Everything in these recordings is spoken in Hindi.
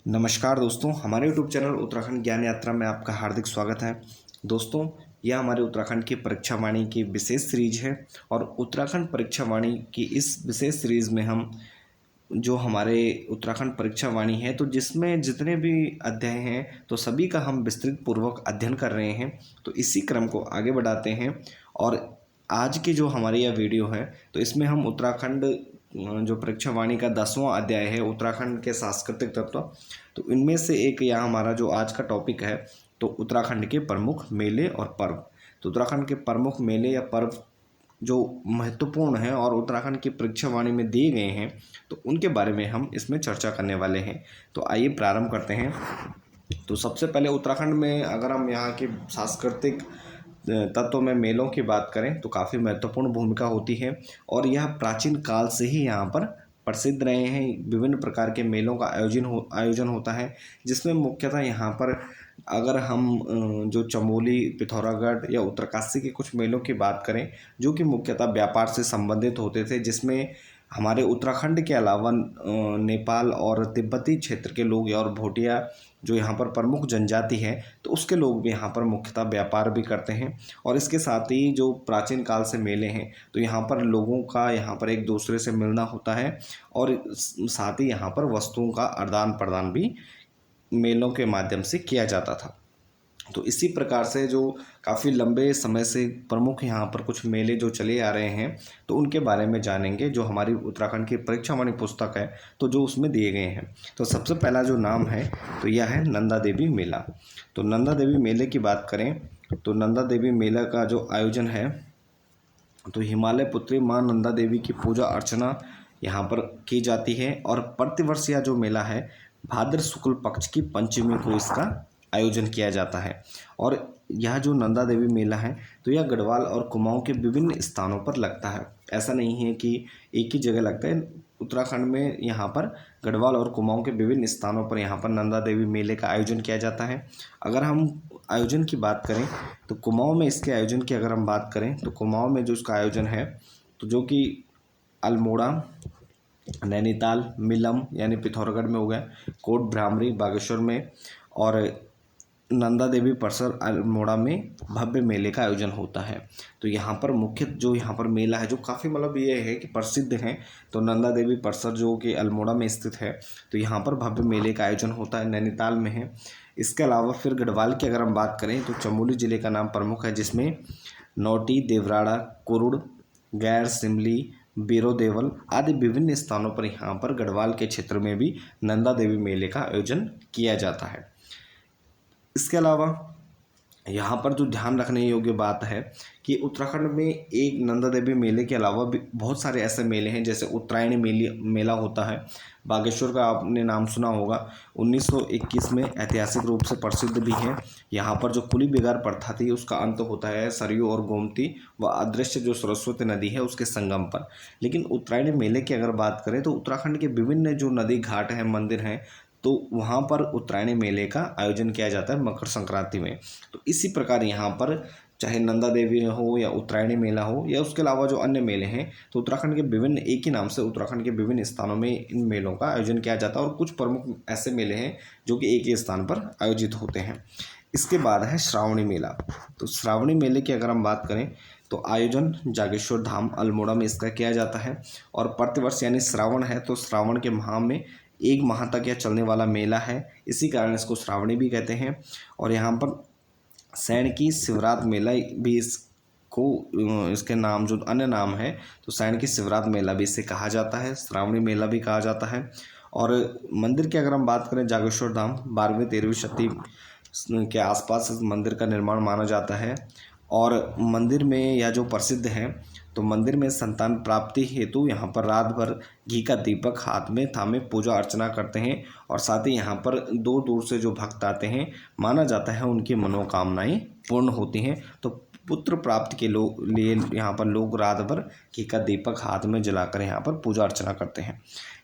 नमस्कार दोस्तों, हमारे यूट्यूब चैनल उत्तराखंड ज्ञान यात्रा में आपका हार्दिक स्वागत है। दोस्तों, यह हमारे उत्तराखंड की परीक्षा वाणी की विशेष सीरीज है और उत्तराखंड परीक्षा वाणी की इस विशेष सीरीज में हम जो हमारे उत्तराखंड परीक्षा वाणी है तो जिसमें जितने भी अध्याय हैं तो सभी का हम विस्तृत पूर्वक अध्ययन कर रहे हैं। तो इसी क्रम को आगे बढ़ाते हैं और आज की जो हमारी यह वीडियो है तो इसमें हम उत्तराखंड जो परीक्षा वाणी का 10वां अध्याय है उत्तराखंड के सांस्कृतिक तत्व, तो इनमें से एक यह हमारा जो आज का टॉपिक है तो उत्तराखंड के प्रमुख मेले और पर्व। तो उत्तराखंड के प्रमुख मेले या पर्व जो महत्वपूर्ण हैं और उत्तराखंड की परीक्षा वाणी में दिए गए हैं तो उनके बारे में हम इसमें चर्चा करने वाले हैं। तो आइए प्रारंभ करते हैं। तो सबसे पहले उत्तराखंड में अगर हम यहाँ के सांस्कृतिक तत्वों में मेलों की बात करें तो काफ़ी महत्वपूर्ण भूमिका होती है और यह प्राचीन काल से ही यहाँ पर प्रसिद्ध रहे हैं। विभिन्न प्रकार के मेलों का आयोजन होता है, जिसमें मुख्यतः यहाँ पर अगर हम जो चमोली, पिथौरागढ़ या उत्तरकाशी के कुछ मेलों की बात करें जो कि मुख्यतः व्यापार से संबंधित होते थे, जिसमें हमारे उत्तराखंड के अलावा नेपाल और तिब्बती क्षेत्र के लोग और भोटिया जो यहाँ पर प्रमुख जनजाति है तो उसके लोग भी यहाँ पर मुख्यतः व्यापार भी करते हैं। और इसके साथ ही जो प्राचीन काल से मेले हैं तो यहाँ पर लोगों का यहाँ पर एक दूसरे से मिलना होता है और साथ ही यहाँ पर वस्तुओं का आदान प्रदान भी मेलों के माध्यम से किया जाता था। तो इसी प्रकार से जो काफ़ी लंबे समय से प्रमुख यहाँ पर कुछ मेले जो चले आ रहे हैं तो उनके बारे में जानेंगे, जो हमारी उत्तराखंड की परीक्षा वाणी पुस्तक है तो जो उसमें दिए गए हैं। तो सबसे पहला जो नाम है तो यह है नंदा देवी मेला। तो नंदा देवी मेले की बात करें तो नंदा देवी मेला का जो आयोजन है तो हिमालय पुत्री माँ नंदा देवी की पूजा अर्चना यहाँ पर की जाती है और प्रतिवर्ष यह जो मेला है भाद्र शुक्ल पक्ष की पंचमी को इसका आयोजन किया जाता है। और यह जो नंदा देवी मेला है तो यह गढ़वाल और कुमाऊं के विभिन्न स्थानों पर लगता है। ऐसा नहीं है कि एक ही जगह लगता है। उत्तराखंड में यहाँ पर गढ़वाल और कुमाऊं के विभिन्न स्थानों पर यहाँ पर नंदा देवी मेले का आयोजन किया जाता है। अगर हम आयोजन की बात करें तो कुमाऊं में इसके आयोजन की अगर हम बात करें तो कुमाऊं में जो इसका आयोजन है तो जो कि अल्मोड़ा, नैनीताल, मिलम यानी पिथौरागढ़ में हो गया, कोट भ्रामरी बागेश्वर में और नंदा देवी परिसर अल्मोड़ा में भव्य मेले का आयोजन होता है। तो यहाँ पर मुख्य जो यहाँ पर मेला है जो काफ़ी मतलब ये है कि प्रसिद्ध है, तो नंदा देवी परिसर जो कि अल्मोड़ा में स्थित है तो यहाँ पर भव्य मेले का आयोजन होता है, नैनीताल में है। इसके अलावा फिर गढ़वाल की अगर हम बात करें तो चमोली ज़िले का नाम प्रमुख है, जिसमें नौटी, देवराड़ा, कुरुड़, गैर, सिमली, बीरो देवल आदि विभिन्न स्थानों पर यहाँ पर गढ़वाल के क्षेत्र में भी नंदा देवी मेले का आयोजन किया जाता है। इसके अलावा यहाँ पर जो ध्यान रखने योग्य बात है कि उत्तराखंड में एक नंदा देवी मेले के अलावा भी बहुत सारे ऐसे मेले हैं, जैसे उत्तरायणी मेला होता है। बागेश्वर का आपने नाम सुना होगा, 1921 में ऐतिहासिक रूप से प्रसिद्ध भी है। यहाँ पर जो कुली बेगार प्रथा थी उसका अंत होता है सरयू और गोमती व अदृश्य जो सरस्वती नदी है उसके संगम पर। लेकिन उत्तरायणी मेले की अगर बात करें तो उत्तराखंड के विभिन्न जो नदी घाट हैं, मंदिर हैं, तो वहाँ पर उत्तरायणी मेले का आयोजन किया जाता है मकर संक्रांति में। तो इसी प्रकार यहाँ पर चाहे नंदा देवी हो या उत्तरायणी मेला हो या उसके अलावा जो अन्य मेले हैं तो उत्तराखंड के विभिन्न एक ही नाम से उत्तराखंड के विभिन्न स्थानों में इन मेलों का आयोजन किया जाता है और कुछ प्रमुख ऐसे मेले हैं जो कि एक ही स्थान पर आयोजित होते हैं। इसके बाद है श्रावणी मेला। तो श्रावणी मेले की अगर हम बात करें तो आयोजन जागेश्वर धाम अल्मोड़ा में इसका किया जाता है और प्रतिवर्ष यानी श्रावण है तो श्रावण के माह में एक माह तक यह चलने वाला मेला है, इसी कारण इसको श्रावणी भी कहते हैं। और यहाँ पर सैण की शिवरात मेला भी इसके नाम जो अन्य नाम है तो सैण की शिवरात मेला भी इसे कहा जाता है, श्रावणी मेला भी कहा जाता है। और मंदिर की अगर हम बात करें जागेश्वर धाम 12वीं 13वीं शताब्दी के आसपास इस मंदिर का निर्माण माना जाता है। और मंदिर में यह जो प्रसिद्ध है तो मंदिर में संतान प्राप्ति हेतु यहाँ पर रात भर घी का दीपक हाथ में थामे पूजा अर्चना करते हैं और साथ ही यहाँ पर दूर दूर से जो भक्त आते हैं माना जाता है उनकी मनोकामनाएं पूर्ण होती हैं। तो पुत्र प्राप्ति के लिए यहाँ पर लोग रात भर घी का दीपक हाथ में जलाकर यहाँ पर पूजा अर्चना करते हैं।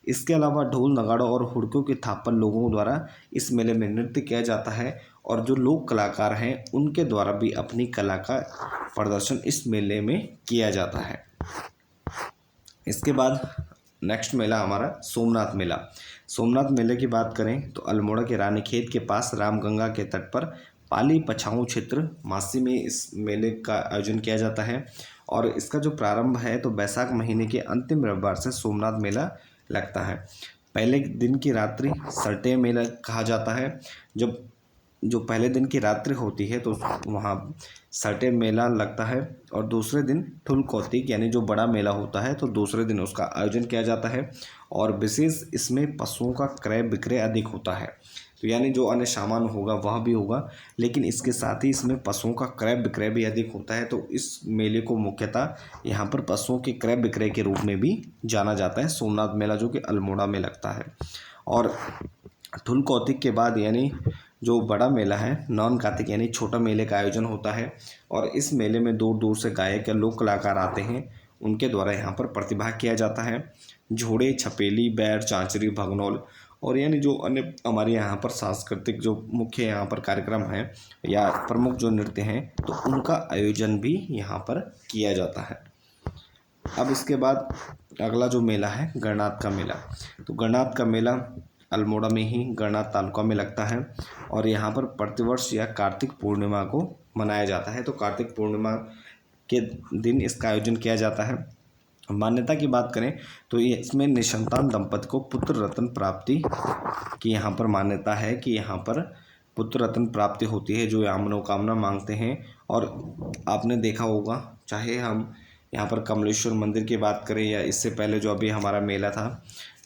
इसके अलावा ढोल, नगाड़ों और हुड़कों की थाप पर लोगों द्वारा इस मेले में नृत्य किया जाता है और जो लोक कलाकार हैं उनके द्वारा भी अपनी कला का प्रदर्शन इस मेले में किया जाता है। इसके बाद नेक्स्ट मेला हमारा सोमनाथ मेला। सोमनाथ मेले की बात करें तो अल्मोड़ा के रानीखेत के पास रामगंगा के तट पर पाली पछाऊ क्षेत्र मासी में इस मेले का आयोजन किया जाता है। और इसका जो प्रारंभ है तो बैसाख महीने के अंतिम रविवार से सोमनाथ मेला लगता है। पहले दिन की रात्रि सरटे मेला कहा जाता है। जब जो पहले दिन की रात्रि होती है तो वहाँ सरटे मेला लगता है, और दूसरे दिन ठुल कौतिक यानी जो बड़ा मेला होता है तो दूसरे दिन उसका आयोजन किया जाता है। और विशेष इसमें पशुओं का क्रय विक्रय अधिक होता है, तो यानी जो अन्य सामान होगा वह भी होगा, लेकिन इसके साथ ही इसमें पशुओं का क्रय विक्रय भी अधिक होता है। तो इस मेले को मुख्यतः यहाँ पर पशुओं के क्रय विक्रय के रूप में भी जाना जाता है, सोमनाथ मेला जो कि अल्मोड़ा में लगता है। और ठुल कौतिक के बाद यानी जो बड़ा मेला है नौन कार्तिक यानी छोटा मेले का आयोजन होता है। और इस मेले में दूर दूर से गायक या लोक कलाकार आते हैं, उनके द्वारा यहाँ पर प्रतिभाग किया जाता है। झोड़े, छपेली, बैर, चांचरी, भगनौल और यानी जो अन्य हमारे यहाँ पर सांस्कृतिक जो मुख्य यहाँ पर कार्यक्रम हैं या प्रमुख जो नृत्य हैं तो उनका आयोजन भी यहाँ पर किया जाता है। अब इसके बाद अगला जो मेला है गणनाथ का मेला। तो गणनाथ का मेला अल्मोड़ा में ही गणनाथ तालुका में लगता है, और यहाँ पर प्रतिवर्ष या कार्तिक पूर्णिमा को मनाया जाता है। तो कार्तिक पूर्णिमा के दिन इसका आयोजन किया जाता है। मान्यता की बात करें तो ये इसमें निसंतान दंपति को पुत्र रत्न प्राप्ति की यहाँ पर मान्यता है कि यहाँ पर पुत्र रत्न प्राप्ति होती है जो यहाँ मनोकामना मांगते हैं। और आपने देखा होगा, चाहे हम यहाँ पर कमलेश्वर मंदिर की बात करें या इससे पहले जो अभी हमारा मेला था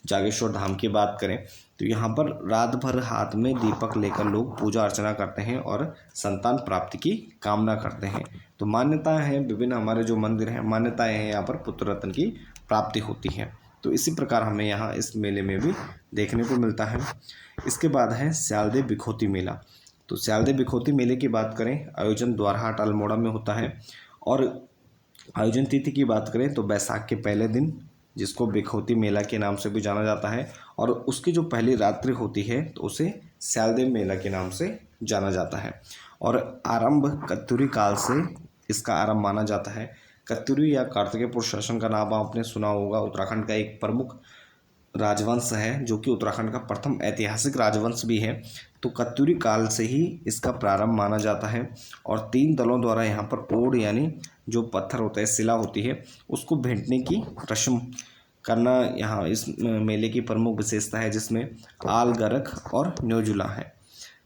जागेश्वर धाम की बात करें, तो यहाँ पर रात भर हाथ में दीपक लेकर लोग पूजा अर्चना करते हैं और संतान प्राप्ति की कामना करते हैं। तो मान्यता है, विभिन्न हमारे जो मंदिर हैं मान्यताएं हैं, यहाँ पर पुत्र रत्न की प्राप्ति होती है। तो इसी प्रकार हमें यहाँ इस मेले में भी देखने को मिलता है। इसके बाद है स्यालदे बिखोती मेला। तो स्यालदे बिखोती मेले की बात करें, आयोजन द्वारहाट अल्मोड़ा में होता है। और आयोजन तिथि की बात करें तो बैसाख के पहले दिन, जिसको बिखोती मेला के नाम से भी जाना जाता है, और उसकी जो पहली रात्रि होती है तो उसे स्यालदे मेला के नाम से जाना जाता है। और आरंभ कत्यूरी काल से इसका आरंभ माना जाता है। कत्यूरी या कार्तिकेयपुर शासन का नाम आपने सुना होगा, उत्तराखंड का एक प्रमुख राजवंश है जो कि उत्तराखंड का प्रथम ऐतिहासिक राजवंश भी है। तो कत्यूरी काल से ही इसका प्रारंभ माना जाता है। और 3 दलों द्वारा यहाँ पर ओड़ यानी जो पत्थर होता है, शिला होती है, उसको भेंटने की रस्म करना यहाँ इस मेले की प्रमुख विशेषता है, जिसमें आल, गरख और न्योजुला है।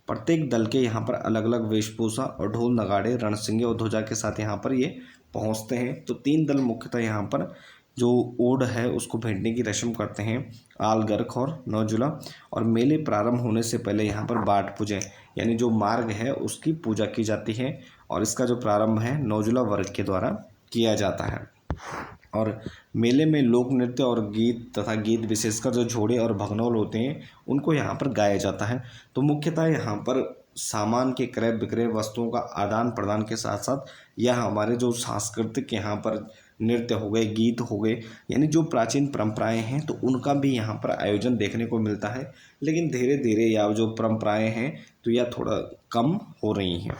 प्रत्येक दल के यहाँ पर अलग अलग वेशभूषा और ढोल, नगाड़े, रणसिंगे और ध्वजा के साथ यहाँ पर ये पहुँचते हैं। तो 3 दल मुख्यतः यहाँ पर जो ओड है उसको भेंटने की रस्म करते हैं, आल, गरख और नौजुला। और मेले प्रारंभ होने से पहले यहाँ पर बाट पूजन यानी जो मार्ग है उसकी पूजा की जाती है, और इसका जो प्रारंभ है नौजुला वर्ग के द्वारा किया जाता है। और मेले में लोक नृत्य और गीत तथा गीत विशेषकर जो झोड़े और भगनौल होते हैं उनको यहाँ पर गाया जाता है। तो मुख्यतः यहाँ पर सामान के क्रय विक्रय, वस्तुओं का आदान प्रदान के साथ साथ यह हमारे जो सांस्कृतिक यहाँ पर नृत्य हो गए, गीत हो गए, यानी जो प्राचीन परंपराएं हैं तो उनका भी यहाँ पर आयोजन देखने को मिलता है। लेकिन धीरे धीरे यह जो परंपराएं हैं तो यह थोड़ा कम हो रही हैं।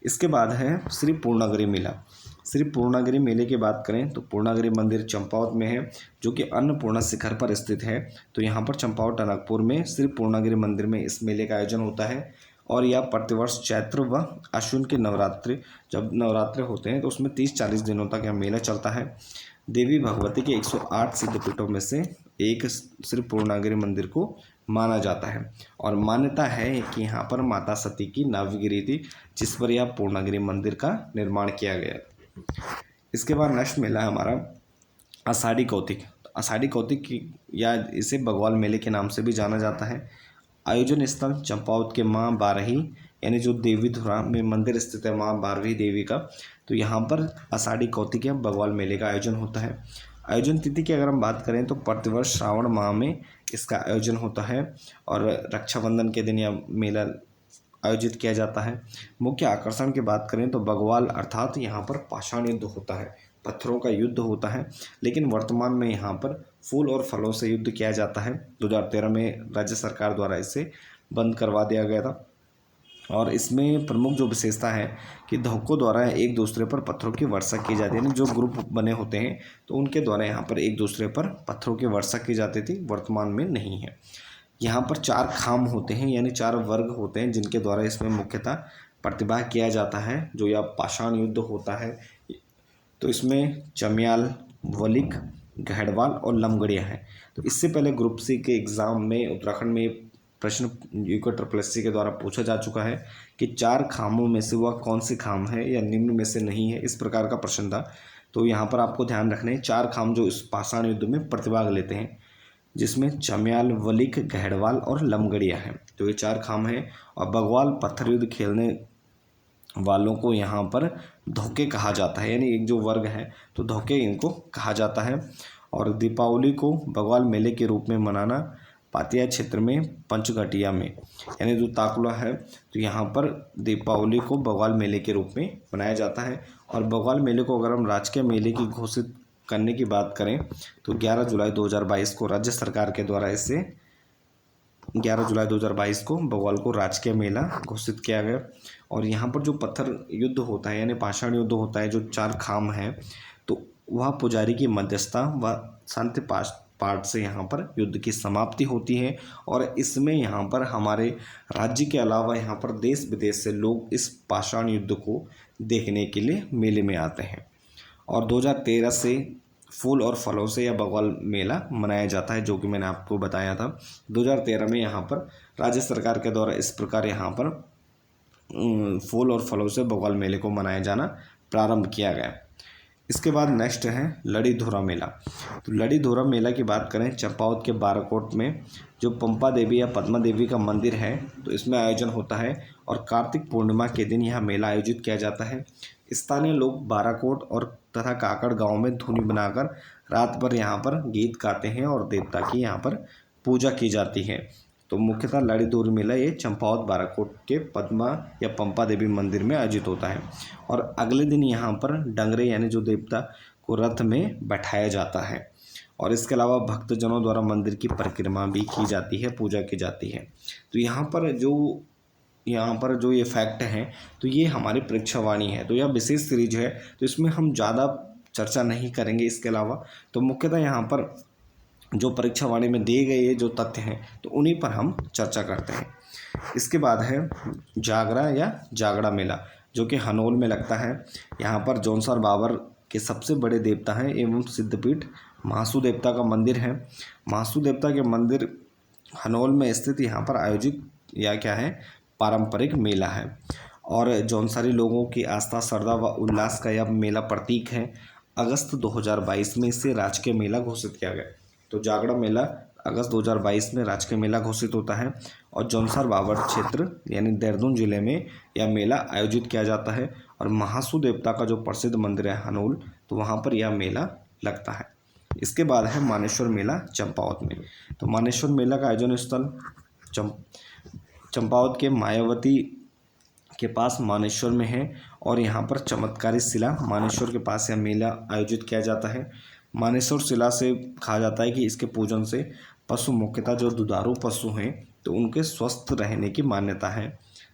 इसके बाद है श्री पूर्णागिरि मेला। श्री पूर्णागिरि मेले की बात करें तो पूर्णागिरि मंदिर चंपावत में है, जो कि अन्नपूर्णा शिखर पर स्थित है। तो यहाँ पर चंपावत टनकपुर में श्री पूर्णागिरि मंदिर में इस मेले का आयोजन होता है। और यह प्रतिवर्ष चैत्र व आश्विन के नवरात्रि, जब नवरात्रि होते हैं तो उसमें 30-40 दिनों तक यह मेला चलता है। देवी भगवती के 108 सिद्धपीठों में से एक श्री पूर्णागिरि मंदिर को माना जाता है। और मान्यता है कि यहाँ पर माता सती की नाव गिरी थी, जिस पर यह पूर्णागिरि मंदिर का निर्माण किया गया। इसके बाद नेक्स्ट मेला है हमारा आषाढ़ी कौतिक। आषाढ़ी कौतिक या इसे बगवाल मेले के नाम से भी जाना जाता है। आयोजन स्थल चंपावत के माँ बारही यानी जो देवीधुरा में मंदिर स्थित है माँ बारही देवी का, तो यहाँ पर आषाढ़ी कौतिक या बगवाल मेले का आयोजन होता है। आयोजन तिथि की अगर हम बात करें तो प्रतिवर्ष श्रावण माह में इसका आयोजन होता है, और रक्षाबंधन के दिन यह मेला आयोजित किया जाता है। मुख्य आकर्षण की बात करें तो बगवाल अर्थात यहाँ पर पाषाण युद्ध होता है, पत्थरों का युद्ध होता है। लेकिन वर्तमान में यहाँ पर फूल और फलों से युद्ध किया जाता है। 2013 में राज्य सरकार द्वारा इसे बंद करवा दिया गया था। और इसमें प्रमुख जो विशेषता है कि धोखों द्वारा एक दूसरे पर पत्थरों की वर्षा की जाती है, यानी जो ग्रुप बने होते हैं तो उनके द्वारा यहाँ पर एक दूसरे पर पत्थरों की वर्षा की जाती थी, वर्तमान में नहीं है। यहाँ पर 4 खाम होते हैं, यानी 4 वर्ग होते हैं जिनके द्वारा इसमें मुख्यतः प्रतिभा किया जाता है। जो यह पाषाण युद्ध होता है तो इसमें चमियाल, वलिक, गहड़वाल और लमगड़िया हैं। तो इससे पहले ग्रुप सी के एग्ज़ाम में उत्तराखंड में प्रश्न यूको SSC के द्वारा पूछा जा चुका है कि 4 खामों में से वह कौन सी खाम है या निम्न में से नहीं है, इस प्रकार का प्रश्न था। तो यहाँ पर आपको ध्यान रखना है 4 खाम जो इस पाषाण युद्ध में प्रतिभाग लेते हैं, जिसमें चमियाल, वलिक, गहड़वाल और लमगड़िया हैं। तो ये 4 खाम हैं। और बगवाल पत्थर युद्ध खेलने वालों को यहाँ पर धोखे कहा जाता है, यानी एक जो वर्ग है तो धोखे इनको कहा जाता है। और दीपावली को बगवाल मेले के रूप में मनाना पातिया क्षेत्र में पंचघटिया में, यानी जो ताकुला है तो यहाँ पर दीपावली को बगवाल मेले के रूप में मनाया जाता है। और बगवाल मेले को अगर हम राजकीय मेले की घोषित करने की बात करें तो 11 जुलाई 2022 को राज्य सरकार के द्वारा इसे 11 जुलाई 2022 को बगवाल को राजकीय मेला घोषित किया गया। और यहाँ पर जो पत्थर युद्ध होता है यानी पाषाण युद्ध होता है, जो 4 खाम है, तो वह पुजारी की मध्यस्थता व शांति पाठ से यहाँ पर युद्ध की समाप्ति होती है। और इसमें यहाँ पर हमारे राज्य के अलावा यहाँ पर देश विदेश से लोग इस पाषाण युद्ध को देखने के लिए मेले में आते हैं। और 2013 से फूल और फलों से यह बगवाल मेला मनाया जाता है, जो कि मैंने आपको बताया था। 2013 में यहाँ पर राज्य सरकार के द्वारा इस प्रकार यहाँ पर फूल और फलों से बगवाल मेले को मनाया जाना प्रारंभ किया गया। इसके बाद नेक्स्ट है लड़ी धोरा मेला। तो लड़ी धोरा मेला की बात करें, चंपावत के बाराकोट में जो पंपा देवी या पद्मा देवी का मंदिर है तो इसमें आयोजन होता है। और कार्तिक पूर्णिमा के दिन यह मेला आयोजित किया जाता है। स्थानीय लोग बाराकोट और तथा काकड़ गांव में धुनी बनाकर रात भर यहाँ पर गीत गाते हैं और देवता की यहाँ पर पूजा की जाती है। तो मुख्यतः लड़ी धोरी मेला ये चंपावत बाराकोट के पद्मा या पंपा देवी मंदिर में आयोजित होता है। और अगले दिन यहाँ पर डंगरे यानी जो देवता को रथ में बैठाया जाता है। और इसके अलावा भक्तजनों द्वारा मंदिर की परिक्रमा भी की जाती है, पूजा की जाती है। तो यहाँ पर जो ये फैक्ट हैं तो ये हमारी परीक्षावाणी है, तो यह विशेष सीरीज है, तो इसमें हम ज़्यादा चर्चा नहीं करेंगे। इसके अलावा तो मुख्यतः यहाँ पर जो परीक्षावाणी में दिए गए जो तथ्य हैं तो उन्हीं पर हम चर्चा करते हैं। इसके बाद है जागरा या जागड़ा मेला, जो कि हनोल में लगता है। यहाँ पर जौनसर बाबर के सबसे बड़े देवता हैं एवं सिद्धपीठ महासू देवता का मंदिर है। महासू देवता के मंदिर हनोल में स्थित यहाँ पर आयोजित या क्या है पारंपरिक मेला है। और जौनसारी लोगों की आस्था, श्रद्धा व उल्लास का यह मेला प्रतीक है। अगस्त 2022 में इसे राजकीय मेला घोषित किया गया। तो जागड़ा मेला अगस्त 2022 में राजकीय मेला घोषित होता है। और जौनसर बाबर क्षेत्र यानी देहरादून जिले में यह मेला आयोजित किया जाता है। और महासू देवता का जो प्रसिद्ध मंदिर है हनोल, तो वहाँ पर यह मेला लगता है। इसके बाद है मानेश्वर मेला चंपावत में। तो मानेश्वर मेला का आयोजन स्थल चंपावत के मायावती के पास मानेश्वर में है। और यहाँ पर चमत्कारी शिला मानेश्वर के पास यह मेला आयोजित किया जाता है। मानेश्वर शिला से कहा जाता है कि इसके पूजन से पशु, मुख्यतः जो दुधारू पशु हैं, तो उनके स्वस्थ रहने की मान्यता है।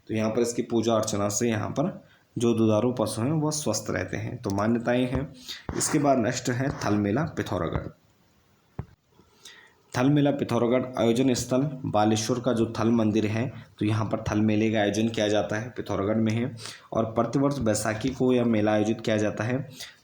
तो यहाँ पर इसकी पूजा अर्चना से यहाँ पर जो दुधारू पशु हैं वह स्वस्थ रहते हैं, तो मान्यताएं हैं। इसके बाद नेक्स्ट है थल मेला पिथौरागढ़। थल मेला पिथौरागढ़ आयोजन स्थल बालेश्वर का जो थल मंदिर है, तो यहाँ पर थल मेले का आयोजन किया जाता है, पिथौरागढ़ में है। और प्रतिवर्ष बैसाखी को यह मेला आयोजित किया जाता है।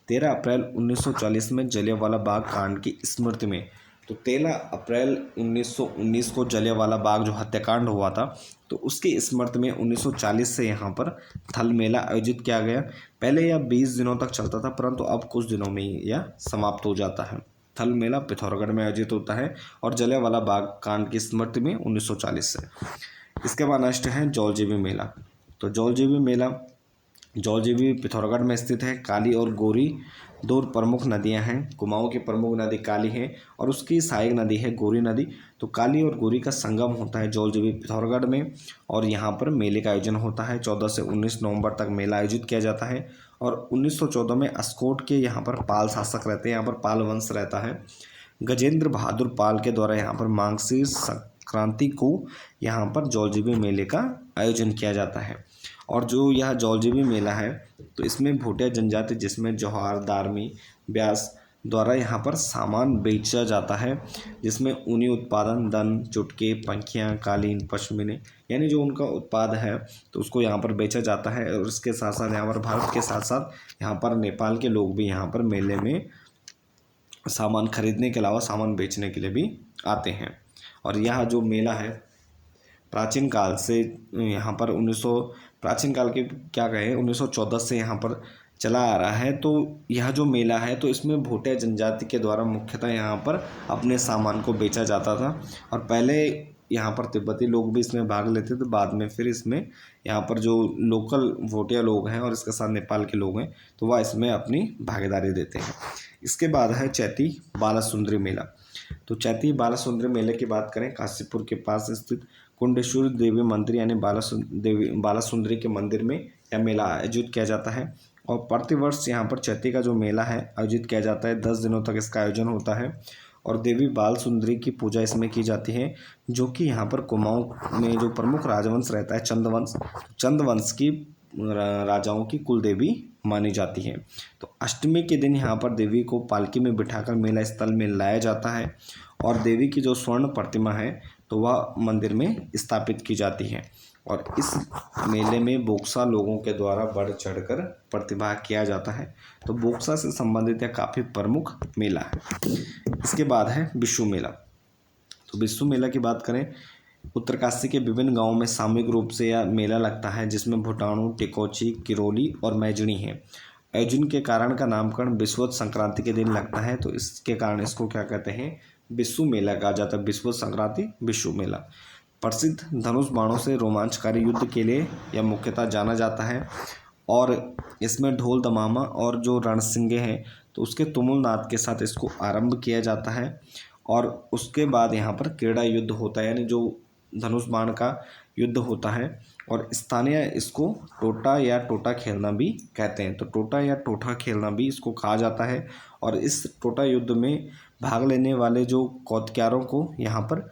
13 अप्रैल 1940 में जलियांवाला बाग कांड की स्मृति में। तो 13 अप्रैल 1919 को जलियांवाला बाग जो हत्याकांड हुआ था, तो उसकी स्मृति में 1940 से यहाँ पर थल मेला आयोजित किया गया। पहले यह 20 दिनों तक चलता था, परंतु अब कुछ दिनों में ही यह समाप्त हो जाता है। थल मेला पिथौरागढ़ में आयोजित होता है और जलियांवाला बाग कांड की स्मृति में 1940 से। इसके बाद नेक्स्ट है जौलजीबी मेला। तो जौलजीबी मेला जौलजीबी पिथौरागढ़ में स्थित है। काली और गोरी दो प्रमुख नदियां हैं। कुमाऊं की प्रमुख नदी काली है और उसकी सहायक नदी है गोरी नदी। तो काली और गोरी का संगम होता है जौलजीबी पिथौरागढ़ में। और यहाँ पर मेले का आयोजन होता है। 14 से 19 नवंबर तक मेला आयोजित किया जाता है। और 1914 में अस्कोट के यहाँ पर पाल शासक रहते हैं, यहाँ पर पाल वंश रहता है। गजेंद्र बहादुर पाल के द्वारा यहाँ पर मांगसीर संक्रांति को यहाँ पर जौलजीबी मेले का आयोजन किया जाता है। और जो यह जौलजीबी मेला है, तो इसमें भोटिया जनजाति, जिसमें जौहार, दारमी, ब्यास, द्वारा यहाँ पर सामान बेचा जाता है, जिसमें ऊनी उत्पादन, दन, चुटके, पंखियाँ, कालीन, पश्मीने, यानी जो उनका उत्पाद है तो उसको यहाँ पर बेचा जाता है। और इसके साथ साथ यहाँ पर भारत के साथ साथ यहाँ पर नेपाल के लोग भी यहाँ पर मेले में सामान खरीदने के अलावा सामान बेचने के लिए भी आते हैं। और यह जो मेला है प्राचीन काल से यहाँ पर 1900 प्राचीन काल के क्या कहें 1914 से यहाँ पर चला आ रहा है। तो यह जो मेला है तो इसमें भोटिया जनजाति के द्वारा मुख्यतः यहाँ पर अपने सामान को बेचा जाता था। और पहले यहाँ पर तिब्बती लोग भी इसमें भाग लेते थे, बाद में फिर इसमें यहाँ पर जो लोकल भोटिया लोग हैं और इसके साथ नेपाल के लोग हैं तो वह इसमें अपनी भागीदारी देते हैं। इसके बाद है चैती बालासुंदरी मेला। तो चैती बालासुंदरी मेले की बात करें, काशीपुर के पास स्थित कुंडेश्वरी देवी मंदिर यानी बालासुंदरी के मंदिर में यह मेला आयोजित किया जाता है। और प्रतिवर्ष यहाँ पर चैती का जो मेला है आयोजित किया जाता है। 10 दिनों तक इसका आयोजन होता है और देवी बालसुंदरी की पूजा इसमें की जाती है, जो कि यहाँ पर कुमाऊं में जो प्रमुख राजवंश रहता है चंदवंश की राजाओं की कुल देवी मानी जाती है। तो अष्टमी के दिन यहाँ पर देवी को पालकी में बिठाकर मेला स्थल में लाया जाता है और देवी की जो स्वर्ण प्रतिमा है तो वह मंदिर में स्थापित की जाती है। और इस मेले में बोक्सा लोगों के द्वारा बढ़ चढ़कर प्रतिभाग किया जाता है। तो बोक्सा से संबंधित यह काफ़ी प्रमुख मेला है। इसके बाद है बिस्सू मेला। तो बिस्सू मेला की बात करें, उत्तरकाशी के विभिन्न गांवों में सामूहिक रूप से यह मेला लगता है, जिसमें भुटाणु, टिकोची, किरोली और मैजनी है। आयोजन के कारण का नामकरण बिस्वत संक्रांति के दिन लगता है, तो इसके कारण इसको क्या कहते हैं, बिस्सू मेला कहा जाता है। बिस्वत संक्रांति बिस्सू मेला। प्रसिद्ध धनुष बाणों से रोमांचकारी युद्ध के लिए यह मुख्यतः जाना जाता है और इसमें ढोल दमामा और जो रणसिंगे हैं तो उसके तुमुल नाद के साथ इसको आरंभ किया जाता है। और उसके बाद यहाँ पर क्रीड़ा युद्ध होता है, यानी जो धनुष बाण का युद्ध होता है। और स्थानीय इसको टोटा या टोटा खेलना भी कहते हैं। तो टोटा या टोठा खेलना भी इसको कहा जाता है। और इस टोटा युद्ध में भाग लेने वाले जो कौतिकारों को यहाँ पर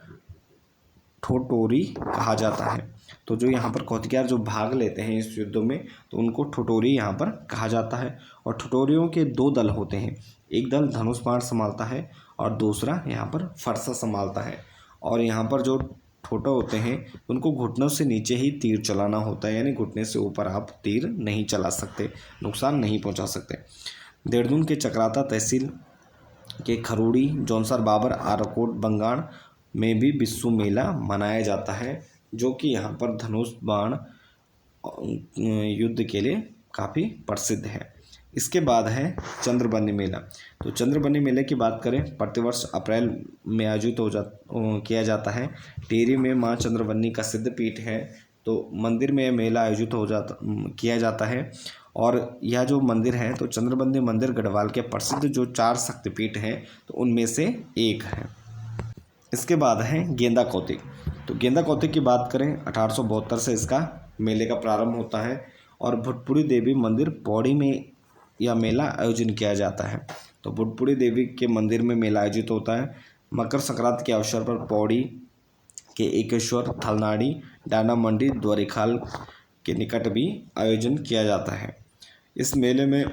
ठोटोरी कहा जाता है। तो जो यहाँ पर कौतिकार जो भाग लेते हैं इस युद्ध में तो उनको ठोटोरी यहाँ पर कहा जाता है। और ठोटोरियों के 2 दल होते हैं, एक दल धनुष बाण संभालता है और दूसरा यहाँ पर फरसा संभालता है। और यहाँ पर जो ठोटा होते हैं उनको घुटनों से नीचे ही तीर चलाना होता है, यानी घुटने से ऊपर आप तीर नहीं चला सकते, नुकसान नहीं पहुँचा सकते। देहरादून के चक्राता तहसील के खरोड़ी, जौनसर, बाबर, आराकोट, बंगाण में भी बिस्सू मेला मनाया जाता है, जो कि यहाँ पर धनुष बाण युद्ध के लिए काफ़ी प्रसिद्ध है। इसके बाद है चंद्रबनी मेला। तो चंद्रबनी मेले की बात करें, प्रतिवर्ष अप्रैल में आयोजित किया जाता है। टिहरी में माँ चंद्रबनी का सिद्ध पीठ है, तो मंदिर में मेला आयोजित किया जाता है। और यह जो मंदिर है तो चंद्रबनी मंदिर गढ़वाल के प्रसिद्ध जो 4 शक्तिपीठ हैं तो उनमें से एक है। इसके बाद है गेंदा कौतिक। तो गेंदा कौतिक की बात करें, 1872 से इसका मेले का प्रारंभ होता है और भुटपुरी देवी मंदिर पौड़ी में यह मेला आयोजन किया जाता है। तो भुटपुरी देवी के मंदिर में मेला आयोजित होता है। मकर संक्रांति के अवसर पर पौड़ी के एकेश्वर, थलनाड़ी, डांडा मंडी, द्वारिखाल के निकट भी आयोजन किया जाता है। इस मेले में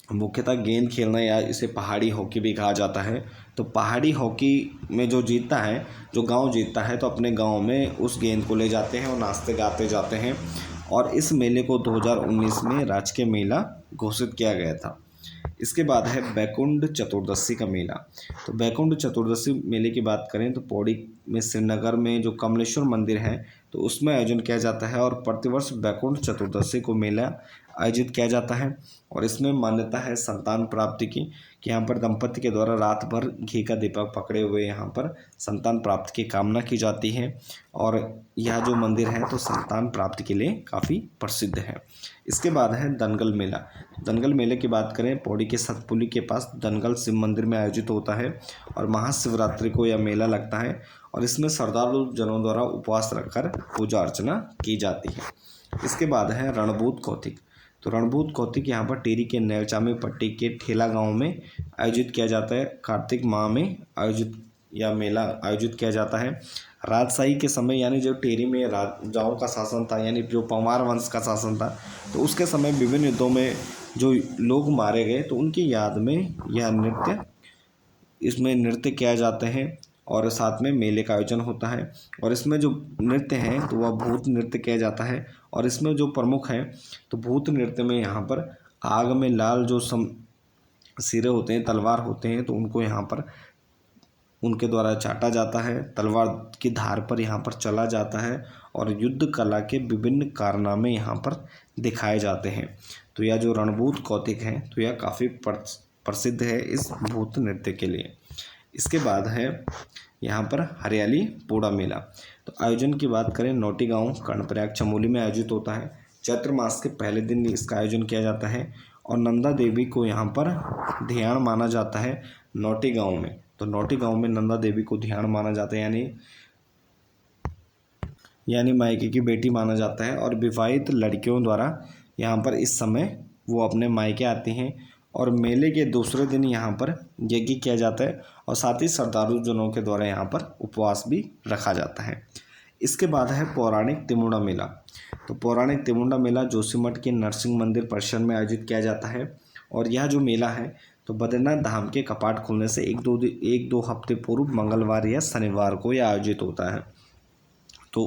मुख्यतः गेंद खेलना या इसे पहाड़ी हॉकी भी कहा जाता है। तो पहाड़ी हॉकी में जो जीतता है, जो गांव जीतता है तो अपने गांव में उस गेंद को ले जाते हैं और नाचते गाते जाते हैं। और इस मेले को 2019 में राजकीय मेला घोषित किया गया था। इसके बाद है बैकुंठ चतुर्दशी का मेला। तो बैकुंठ चतुर्दशी मेले की बात करें तो पौड़ी में श्रीनगर में जो कमलेश्वर मंदिर है तो उसमें आयोजन किया जाता है। और प्रतिवर्ष बैकुंठ चतुर्दशी को मेला आयोजित किया जाता है। और इसमें मान्यता है संतान प्राप्ति की, कि यहाँ पर दंपति के द्वारा रात भर घी का दीपक पकड़े हुए यहाँ पर संतान प्राप्ति की कामना की जाती है। और यह जो मंदिर है तो संतान प्राप्ति के लिए काफ़ी प्रसिद्ध है। इसके बाद है दनगल मेला। दनगल मेले की बात करें, पौड़ी के सतपुली के पास दनगल शिव मंदिर में आयोजित होता है और महाशिवरात्रि को यह मेला लगता है। और इसमें श्रद्धालु जनों द्वारा उपवास रखकर पूजा अर्चना की जाती है। इसके बाद है रणभूत कौतिक। तो रणभूत कौतिक यहाँ पर टिहरी के नेवचामी पट्टी के ठेला गांव में आयोजित किया जाता है। कार्तिक माह में यह मेला आयोजित किया जाता है। राजशाही के समय, यानी जो टिहरी में राजाओं का शासन था, यानी जो पंवार वंश का शासन था, तो उसके समय विभिन्न युद्धों में जो लोग मारे गए तो उनकी याद में इसमें नृत्य किया जाते हैं और साथ में मेले का आयोजन होता है। और इसमें जो नृत्य हैं तो वह भूत नृत्य किया जाता है। और इसमें जो प्रमुख हैं तो भूत नृत्य में यहाँ पर आग में लाल जो सिरे होते हैं, तलवार होते हैं, तो उनको यहाँ पर उनके द्वारा चाटा जाता है, तलवार की धार पर यहाँ पर चला जाता है और युद्ध कला के विभिन्न कारनामे यहाँ पर दिखाए जाते हैं। तो यह जो रणभूत कौतिक है तो यह काफ़ी प्रसिद्ध है इस भूत नृत्य के लिए। इसके बाद है यहाँ पर हरियाली पोड़ा मेला। तो आयोजन की बात करें, नौटी गांव कर्णप्रयाग चमोली में आयोजित होता है। चैत्र मास के पहले दिन इसका आयोजन किया जाता है और नंदा देवी को यहाँ पर ध्यान माना जाता है नौटी गांव में। तो नौटी गांव में नंदा देवी को ध्यान माना जाता है, यानी मायके की बेटी माना जाता है। और विवाहित लड़कियों द्वारा यहाँ पर इस समय वो अपने मायके आती हैं और मेले के दूसरे दिन यहाँ पर यज्ञ किया जाता है और साथ ही श्रद्धालु जनों के द्वारा यहाँ पर उपवास भी रखा जाता है। इसके बाद है पौराणिक तिमुंडा मेला। तो पौराणिक तिमुंडा मेला जोशीमठ के नरसिंह मंदिर परिसर में आयोजित किया जाता है और यह जो मेला है तो बद्रीनाथ धाम के कपाट खुलने से एक दो हफ्ते पूर्व मंगलवार या शनिवार को यह आयोजित होता है। तो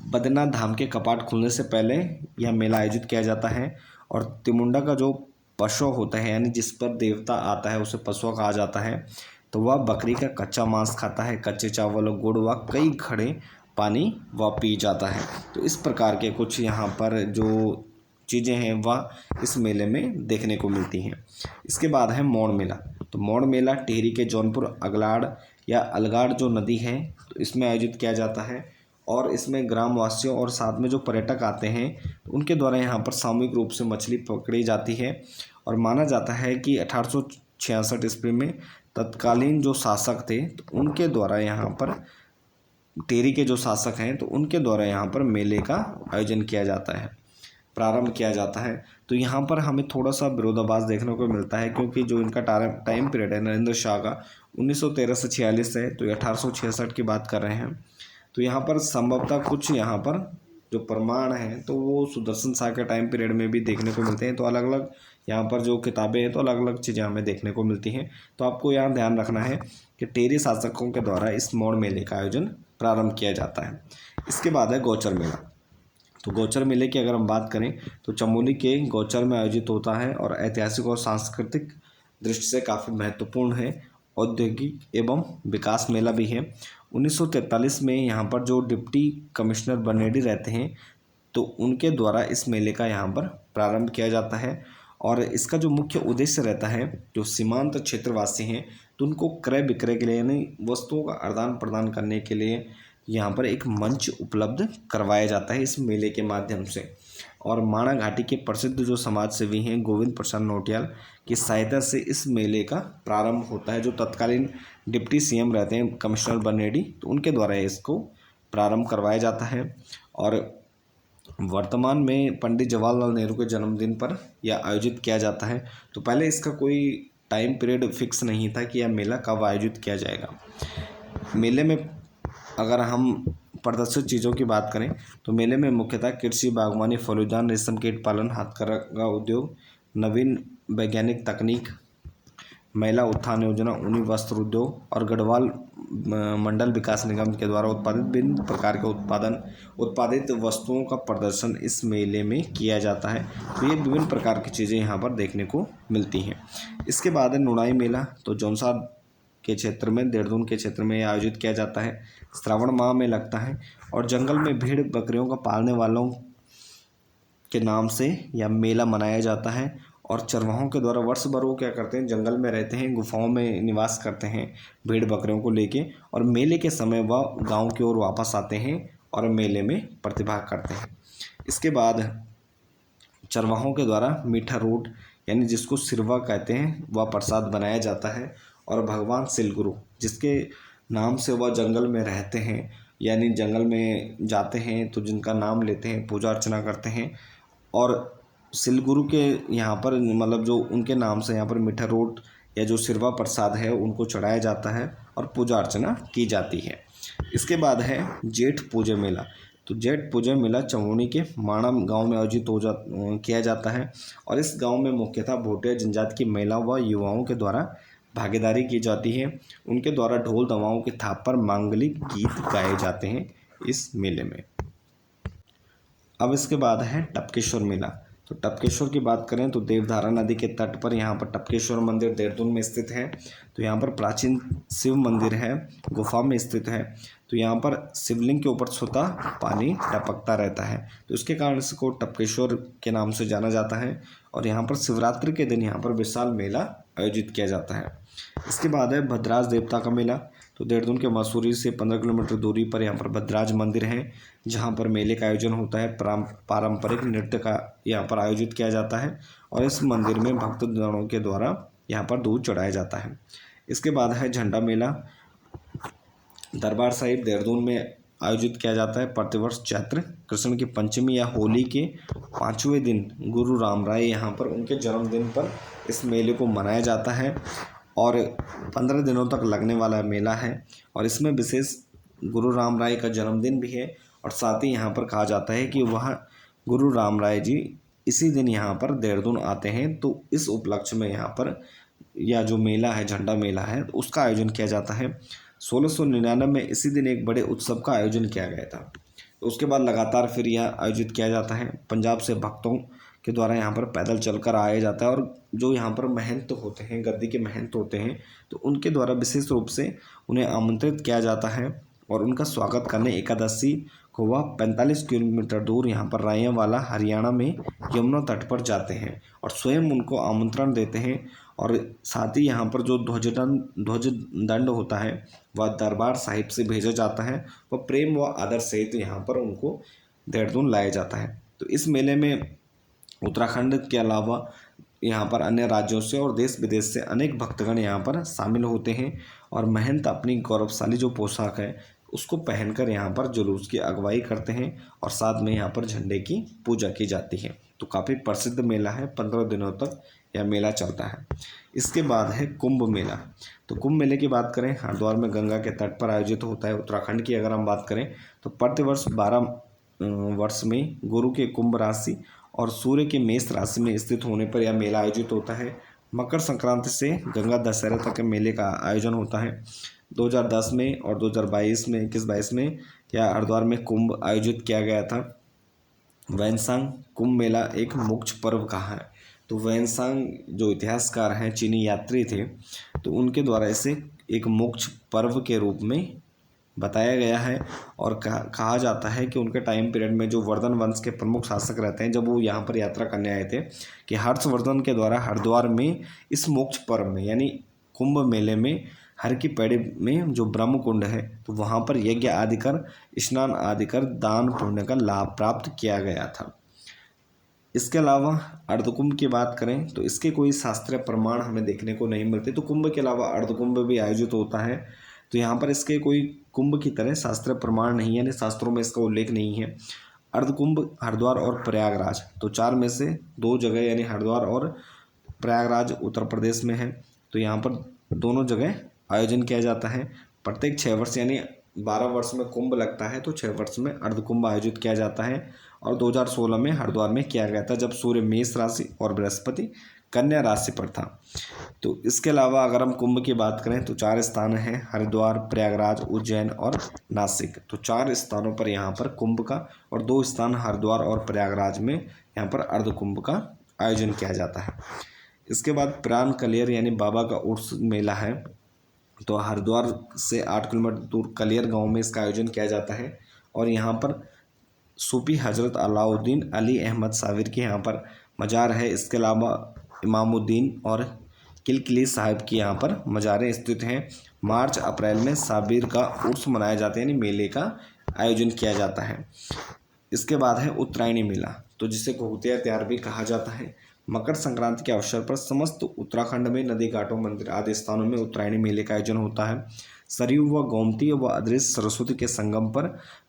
बद्रीनाथ धाम के कपाट खुलने से पहले यह मेला आयोजित किया जाता है और तिमुंडा का जो पशु होता है, यानी जिस पर देवता आता है उसे पशुआ कहा जाता है, तो वह बकरी का कच्चा मांस खाता है, कच्चे चावल और गुड़ व कई घड़े पानी वह पी जाता है। तो इस प्रकार के कुछ यहाँ पर जो चीज़ें हैं वह इस मेले में देखने को मिलती हैं। इसके बाद है मोड़ मेला। तो मोड़ मेला टिहरी के जौनपुर अगलाड़ या अलगाड़ जो नदी है तो इसमें आयोजित किया जाता है और इसमें ग्रामवासियों और साथ में जो पर्यटक आते हैं तो उनके द्वारा यहाँ पर सामूहिक रूप से मछली पकड़ी जाती है। और माना जाता है कि 1866 ईस्वी में तत्कालीन जो शासक थे तो उनके द्वारा यहाँ पर टिहरी के जो शासक हैं तो उनके द्वारा यहाँ पर मेले का आयोजन किया जाता है, प्रारंभ किया जाता है। तो यहाँ पर हमें थोड़ा सा विरोधाभास देखने को मिलता है क्योंकि जो इनका टाइम पीरियड है नरेंद्र शाह का 1913 से 46 है, तो 1866 की बात कर रहे हैं। तो यहाँ पर संभवतः कुछ यहाँ पर जो प्रमाण हैं तो वो सुदर्शन शाह के टाइम पीरियड में भी देखने को मिलते हैं। तो अलग अलग यहाँ पर जो किताबें हैं तो अलग अलग चीज़ें हमें देखने को मिलती हैं। तो आपको यहाँ ध्यान रखना है कि टिहरी शासकों के द्वारा इस मोड़ मेले का आयोजन प्रारंभ किया जाता है। इसके बाद है गौचर मेला। तो गौचर मेले की अगर हम बात करें तो चमोली के गौचर में आयोजित होता है और ऐतिहासिक और सांस्कृतिक दृष्टि से काफ़ी महत्वपूर्ण है। औद्योगिक एवं विकास मेला भी है। 1943 में यहाँ पर जो डिप्टी कमिश्नर बनेडी रहते हैं तो उनके द्वारा इस मेले का यहाँ पर प्रारंभ किया जाता है और इसका जो मुख्य उद्देश्य रहता है जो सीमांत क्षेत्रवासी हैं तो उनको क्रय विक्रय के लिए यानी वस्तुओं का आदान प्रदान करने के लिए यहाँ पर एक मंच उपलब्ध करवाया जाता है इस मेले के माध्यम से। और माणा घाटी के प्रसिद्ध जो समाज सेवी हैं गोविंद प्रसाद नौटियाल की सहायता से इस मेले का प्रारंभ होता है। जो तत्कालीन डिप्टी सीएम रहते हैं कमिश्नर बनेडी तो उनके द्वारा इसको प्रारंभ करवाया जाता है। और वर्तमान में पंडित जवाहरलाल नेहरू के जन्मदिन पर यह आयोजित किया जाता है। तो पहले इसका कोई टाइम पीरियड फिक्स नहीं था कि यह मेला कब आयोजित किया जाएगा। मेले में अगर हम प्रदर्शित चीज़ों की बात करें तो मेले में मुख्यतः कृषि, बागवानी, फलोद्यान, रेशम कीट पालन, हाथकरघा उद्योग, नवीन वैज्ञानिक तकनीक, महिला उत्थान योजना, ऊनी वस्त्र उद्योग और गढ़वाल मंडल विकास निगम के द्वारा उत्पादित विभिन्न प्रकार के उत्पादित वस्तुओं का प्रदर्शन इस मेले में किया जाता है। तो ये विभिन्न प्रकार की चीज़ें यहाँ पर देखने को मिलती हैं। इसके बाद है नुनाई मेला। तो जौनसार के क्षेत्र में, देहरादून के क्षेत्र में आयोजित किया जाता है। श्रावण माह में लगता है और जंगल में भेड़ बकरियों का पालने वालों के नाम से यह मेला मनाया जाता है। और चरवाहों के द्वारा वर्ष भर वो क्या करते हैं, जंगल में रहते हैं, गुफाओं में निवास करते हैं भेड़ बकरियों को लेके, और मेले के समय वह गांव की ओर वापस आते हैं और मेले में प्रतिभाग करते हैं। इसके बाद चरवाहों के द्वारा मीठा रोट यानी जिसको सिरवा कहते हैं वह प्रसाद बनाया जाता है। और भगवान सिलगुरु जिसके नाम से वह जंगल में रहते हैं यानी जंगल में जाते हैं तो जिनका नाम लेते हैं, पूजा अर्चना करते हैं, और सिलगुरु के यहाँ पर मतलब जो उनके नाम से यहाँ पर मीठा रोट या जो सिरवा प्रसाद है उनको चढ़ाया जाता है और पूजा अर्चना की जाती है। इसके बाद है जेठ पूजा मेला। तो जेठ पूजन मेला चमोनी के माणा गांव में आयोजित किया जाता है और इस गांव में मुख्यतः भोटिया जनजाति की महिलाओं व युवाओं के द्वारा भागीदारी की जाती है। उनके द्वारा ढोल दमाओं की थाप पर मांगलिक गीत गाए जाते हैं इस मेले में। अब इसके बाद है टपकेश्वर मेला। तो टपकेश्वर की बात करें तो देवधारा नदी के तट पर यहाँ पर टपकेश्वर मंदिर देहरादून में स्थित है। तो यहाँ पर प्राचीन शिव मंदिर है, गुफा में स्थित है। तो यहाँ पर शिवलिंग के ऊपर स्वतः पानी टपकता रहता है, तो इसके कारण इसको टपकेश्वर के नाम से जाना जाता है। और यहाँ पर शिवरात्रि के दिन यहाँ पर विशाल मेला आयोजित किया जाता है। इसके बाद है भद्राज देवता का मेला। तो देहरादून के मसूरी से 15 किलोमीटर दूरी पर यहाँ पर भद्राज मंदिर है, जहाँ पर मेले का आयोजन होता है। पारंपरिक नृत्य का यहाँ पर आयोजित किया जाता है और इस मंदिर में भक्तजनों के द्वारा यहाँ पर दूध चढ़ाया जाता है। इसके बाद है झंडा मेला। दरबार साहिब देहरादून में आयोजित किया जाता है। प्रतिवर्ष चैत्र कृष्ण की पंचमी या होली के 5वें दिन गुरु राम राय यहाँ पर उनके जन्मदिन पर इस मेले को मनाया जाता है और 15 दिनों तक लगने वाला मेला है। और इसमें विशेष गुरु राम राय का जन्मदिन भी है और साथ ही यहाँ पर कहा जाता है कि वह गुरु राम राय जी इसी दिन यहाँ पर देहरादून आते हैं। तो इस उपलक्ष्य में यहाँ पर यह जो मेला है, झंडा मेला है, उसका आयोजन किया जाता है। 1699 में इसी दिन एक बड़े उत्सव का आयोजन किया गया था। तो उसके बाद लगातार फिर यह आयोजित किया जाता है। पंजाब से भक्तों के द्वारा यहाँ पर पैदल चलकर आया जाता है और जो यहाँ पर महंत होते हैं, गद्दी के महंत होते हैं, तो उनके द्वारा विशेष रूप से उन्हें आमंत्रित किया जाता है और उनका स्वागत करने एकादशी को वह 45 किलोमीटर दूर यहाँ पर रायवाला हरियाणा में यमुना तट पर जाते हैं और स्वयं उनको आमंत्रण देते हैं। और साथ ही यहाँ पर जो ध्वजदंड होता है वह दरबार साहिब से भेजा जाता है, वह प्रेम व आदर सहित यहाँ पर उनको देहरादून लाया जाता है। तो इस मेले में उत्तराखंड के अलावा यहाँ पर अन्य राज्यों से और देश विदेश से अनेक भक्तगण यहाँ पर शामिल होते हैं और महंत अपनी गौरवशाली जो पोशाक है उसको पहनकर यहाँ पर जुलूस की अगुवाई करते हैं और साथ में यहाँ पर झंडे की पूजा की जाती है। तो काफ़ी प्रसिद्ध मेला है, 15 दिनों तक यह मेला चलता है। इसके बाद है कुंभ मेला। तो कुंभ मेले की बात करें, हरिद्वार में गंगा के तट पर आयोजित होता है। उत्तराखंड की अगर हम बात करें तो प्रतिवर्ष 12 वर्ष में गुरु के कुंभ राशि और सूर्य के मेष राशि में स्थित होने पर यह मेला आयोजित होता है। मकर संक्रांति से गंगा दशहरा तक मेले का आयोजन होता है। 2010 में और 2022 में 21-22 में यह हरिद्वार में कुंभ आयोजित किया गया था। वैनसांग कुंभ मेला एक मोक्ष पर्व का है। तो वैनसांग जो इतिहासकार हैं, चीनी यात्री थे, तो उनके द्वारा इसे एक मोक्ष पर्व के रूप में बताया गया है। और कहा जाता है कि उनके टाइम पीरियड में जो वर्धन वंश के प्रमुख शासक रहते हैं, जब वो यहाँ पर यात्रा करने आए थे, कि हर्षवर्धन के द्वारा हरिद्वार में इस मोक्ष पर्व में यानी कुंभ मेले में हर की पैड़ी में जो ब्रह्म कुंड है, तो वहाँ पर यज्ञ आदि कर, स्नान आदि कर दान पुण्य का लाभ प्राप्त किया गया था। इसके अलावा अर्धकुंभ की बात करें तो इसके कोई शास्त्रीय प्रमाण हमें देखने को नहीं मिलते। तो कुंभ के अलावा अर्धकुंभ भी आयोजित होता है। तो यहाँ पर इसके कोई कुंभ की तरह शास्त्रीय प्रमाण नहीं है, यानी शास्त्रों में इसका उल्लेख नहीं है। अर्धकुंभ हरिद्वार और प्रयागराज, तो 4 में से 2 जगह यानी हरिद्वार और प्रयागराज उत्तर प्रदेश में है। तो यहाँ पर दोनों जगह आयोजन किया जाता है। प्रत्येक 6 वर्ष यानी 12 वर्ष में कुंभ लगता है, तो 6 वर्ष में अर्धकुंभ आयोजित किया जाता है। और 2016 में हरिद्वार में किया गया था, जब सूर्य मेष राशि और बृहस्पति कन्या राशि पर था। तो इसके अलावा अगर हम कुंभ की बात करें तो 4 स्थान हैं, हरिद्वार, प्रयागराज, उज्जैन और नासिक। तो 4 स्थानों पर यहाँ पर कुंभ का और 2 स्थान हरिद्वार और प्रयागराज में यहाँ पर अर्धकुंभ का आयोजन किया जाता है। इसके बाद प्राण कलियर यानी बाबा का उर्स मेला है। तो हरिद्वार से 8 किलोमीटर दूर कलियर गांव में इसका आयोजन किया जाता है और यहाँ पर सूफी हजरत अलाउद्दीन अली अहमद साबिर की यहाँ पर मज़ार है। इसके अलावा इमामुद्दीन और किलकिली साहिब की यहाँ पर मज़ारें स्थित हैं। मार्च अप्रैल में साबिर का उर्स मनाया जाता है, यानी मेले का आयोजन किया जाता है। इसके बाद है उत्तरायणी मेला, तो जिसे घुघुतिया त्योहार भी कहा जाता है। मकर संक्रांति के अवसर पर समस्त उत्तराखंड में नदी घाटों, मंदिर आदि स्थानों में उत्तरायणी मेले का आयोजन होता है। सरयू व गोमती व अदृश्य सरस्वती के संगम पर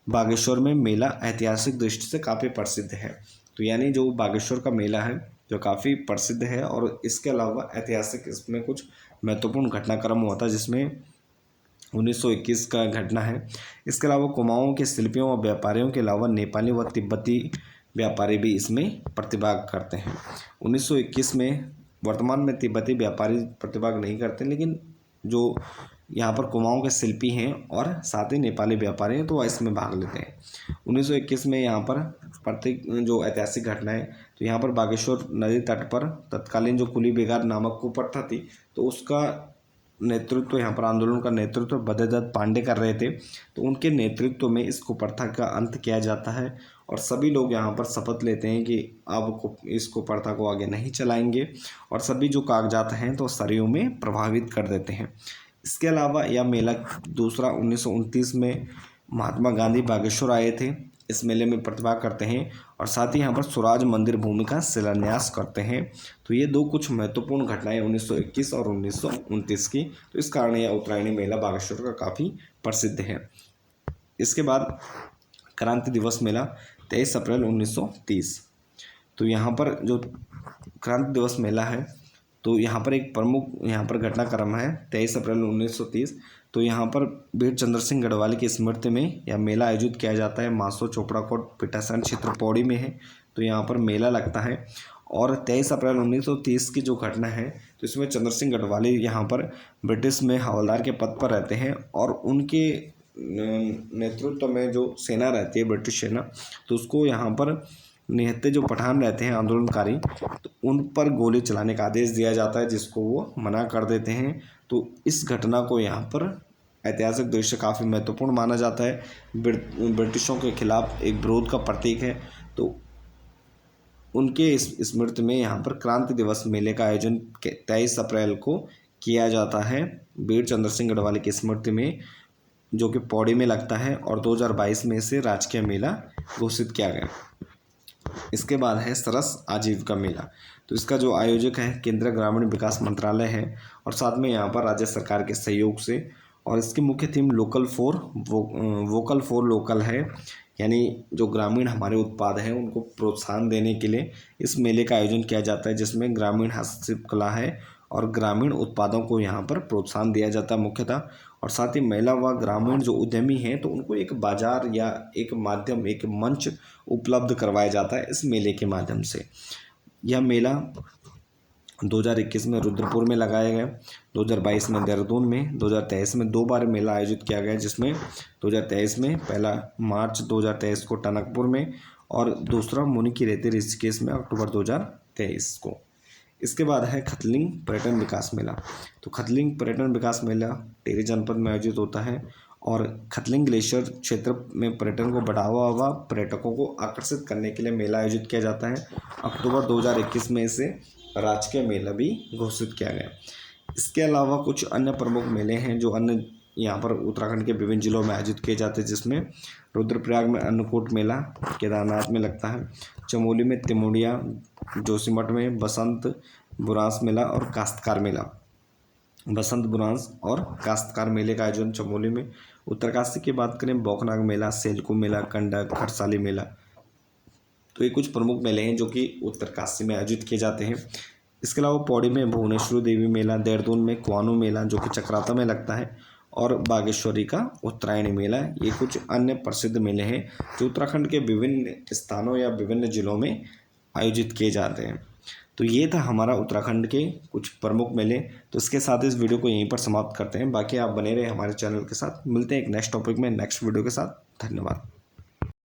बागेश्वर में मेला ऐतिहासिक दृष्टि से काफ़ी प्रसिद्ध है। तो यानी जो बागेश्वर का मेला है जो काफ़ी प्रसिद्ध है और इसके अलावा ऐतिहासिक इसमें कुछ महत्वपूर्ण घटनाक्रम हुआ था, जिसमें 1921 का घटना है। इसके अलावा कुमाऊं के शिल्पियों और व्यापारियों के अलावा नेपाली व तिब्बती व्यापारी भी इसमें प्रतिभाग करते हैं। 1921 में वर्तमान में तिब्बती व्यापारी प्रतिभाग नहीं करते, लेकिन जो यहाँ पर कुमाऊं के शिल्पी हैं और साथ ही नेपाली व्यापारी हैं तो वह इसमें भाग लेते हैं। 1921 में यहाँ पर प्रत्येक जो ऐतिहासिक घटना है, तो यहाँ पर बागेश्वर नदी तट पर तत्कालीन जो कुली बेगार नामक कुप्रथा थी, तो उसका नेतृत्व यहाँ पर आंदोलन का नेतृत्व बद्रीदत्त पांडे कर रहे थे। तो उनके नेतृत्व में इस कुप्रथा का अंत किया जाता है और सभी लोग यहाँ पर शपथ लेते हैं कि अब इस कुप्रथा को आगे नहीं चलाएंगे और सभी जो कागजात हैं तो सरयू में प्रभावित कर देते हैं। इसके अलावा यह मेला दूसरा 1929 में महात्मा गांधी बागेश्वर आए थे। इस मेले में प्रतिभाग करते हैं और साथ ही यहाँ पर स्वराज मंदिर भूमि का शिलान्यास करते हैं। तो ये दो कुछ महत्वपूर्ण घटनाएं 1921 और 1929 की। तो इस कारण यह उत्तरायणी मेला बागेश्वर का काफ़ी प्रसिद्ध है। इसके बाद क्रांति दिवस मेला 23 अप्रैल 1930। तो यहाँ पर जो क्रांति दिवस मेला है, तो यहाँ पर एक प्रमुख यहाँ पर घटनाक्रम है 23 अप्रैल 1930। तो यहाँ पर वीर चंद्र सिंह गढ़वाली की स्मृति में यह मेला आयोजित किया जाता है। मासो चोपड़ा कोट पिटासन क्षेत्र पौड़ी में है, तो यहाँ पर मेला लगता है। और 23 अप्रैल 1930 की जो घटना है, तो इसमें चंद्र सिंह गढ़वाली यहाँ पर ब्रिटिश में हवलदार के पद पर रहते हैं और उनके नेतृत्व में जो सेना रहती है ब्रिटिश सेना, तो उसको यहाँ पर निहत्थे जो पठान रहते हैं आंदोलनकारी, तो उन पर गोली चलाने का आदेश दिया जाता है, जिसको वो मना कर देते हैं। तो इस घटना को यहाँ पर ऐतिहासिक दृश्य काफ़ी महत्वपूर्ण माना जाता है। ब्रिटिशों के खिलाफ एक विरोध का प्रतीक है। तो उनके इस स्मृति में यहाँ पर क्रांति दिवस मेले का आयोजन 23 अप्रैल को किया जाता है वीर चंद्र सिंह गढ़वाली की स्मृति में, जो कि पौड़ी में लगता है और 2022 में इसे राजकीय मेला घोषित किया गया। इसके बाद है सरस आजीविका मेला। तो इसका जो आयोजक है केंद्रीय ग्रामीण विकास मंत्रालय है और साथ में यहाँ पर राज्य सरकार के सहयोग से, और इसकी मुख्य थीम वोकल फॉर लोकल है। यानी जो ग्रामीण हमारे उत्पाद हैं उनको प्रोत्साहन देने के लिए इस मेले का आयोजन किया जाता है, जिसमें ग्रामीण हस्तशिल्पकला है और ग्रामीण उत्पादों को यहाँ पर प्रोत्साहन दिया जाता है मुख्यतः। और साथ ही महिला व ग्रामीण जो उद्यमी हैं तो उनको एक बाजार या एक माध्यम, एक मंच उपलब्ध करवाया जाता है इस मेले के माध्यम से। यह मेला 2021 में रुद्रपुर में लगाया गया, 2022 में देहरादून में, 2023 में 2 बार मेला आयोजित किया गया, जिसमें 2023 में पहला मार्च 2023 को टनकपुर में और दूसरा मुनि की रेती ऋषिकेश में अक्टूबर 2023 को। इसके बाद है खतलिंग पर्यटन विकास मेला। तो खतलिंग पर्यटन विकास मेला टिहरी जनपद में आयोजित होता है और खतलिंग ग्लेशियर क्षेत्र में पर्यटन को बढ़ावा व पर्यटकों को आकर्षित करने के लिए मेला आयोजित किया जाता है। अक्टूबर 2021 में इसे राजकीय मेला भी घोषित किया गया। इसके अलावा कुछ अन्य प्रमुख मेले हैं जो अन्य यहाँ पर उत्तराखंड के विभिन्न जिलों में आयोजित किए जाते हैं, जिसमें रुद्रप्रयाग में अन्नकूट मेला केदारनाथ में लगता है, चमोली में तिमुड़िया, जोशीमठ में बसंत बुरांस मेला और काश्तकार मेला, बसंत बुरांस और काश्तकार मेले का आयोजन चमोली में। उत्तरकाशी की बात करें बौखनाग मेला, सेलकू मेला, कंडक, खरसाली मेला। तो ये कुछ प्रमुख मेले हैं जो कि उत्तरकाशी में आयोजित किए जाते हैं। इसके अलावा पौड़ी में भुवनेश्वरी देवी मेला, देहरादून में कुआनो मेला जो कि चक्राता में लगता है और बागेश्वरी का उत्तरायणी मेला। ये कुछ अन्य प्रसिद्ध मेले हैं जो उत्तराखंड के विभिन्न स्थानों या विभिन्न जिलों में आयोजित किए जाते हैं। तो ये था हमारा उत्तराखंड के कुछ प्रमुख मेले। तो इसके साथ इस वीडियो को यहीं पर समाप्त करते हैं। बाकी आप बने रहे हमारे चैनल के साथ। मिलते हैं एक नेक्स्ट टॉपिक में नेक्स्ट वीडियो के साथ। धन्यवाद।